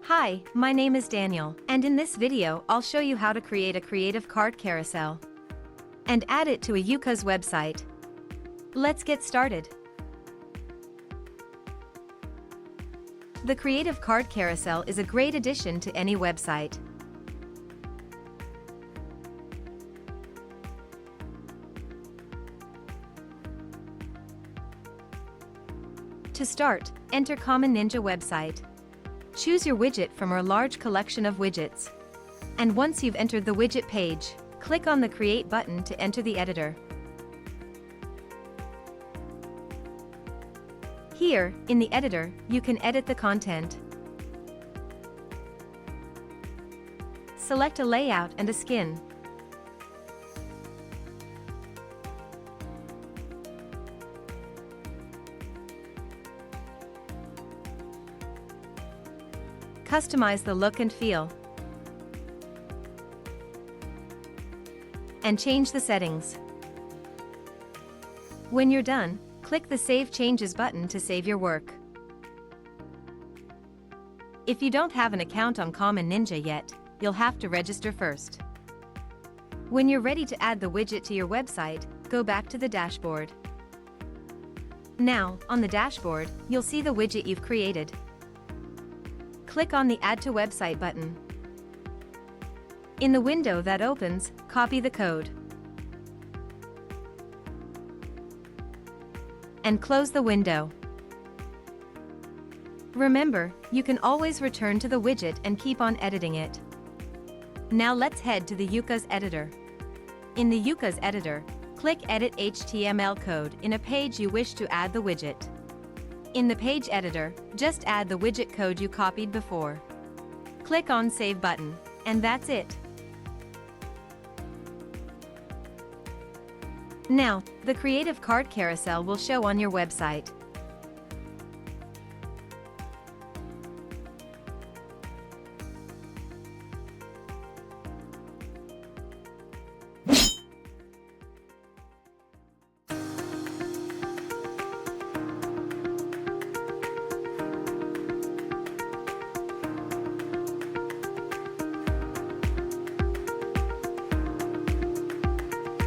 Hi, my name is Daniel, and in this video I'll show you how to create a Creative Card Carousel and add it to a Ucoz website. Let's get started. The Creative Card Carousel is a great addition to any website. To start, enter Common Ninja website. Choose your widget from our large collection of widgets. And once you've entered the widget page, click on the Create button to enter the editor. Here, in the editor, you can edit the content. Select a layout and a skin. Customize the look and feel. And change the settings. When you're done, click the Save Changes button to save your work. If you don't have an account on Common Ninja yet, you'll have to register first. When you're ready to add the widget to your website, go back to the dashboard. Now, on the dashboard, you'll see the widget you've created. Click on the Add to Website button. In the window that opens, copy the code and close the window. Remember, you can always return to the widget and keep on editing it. Now let's head to the Ucoz editor. In the Ucoz editor, click Edit HTML code in a page you wish to add the widget. In the page editor, just add the widget code you copied before. Click on Save button, and that's it. Now, the Creative Card Carousel will show on your website.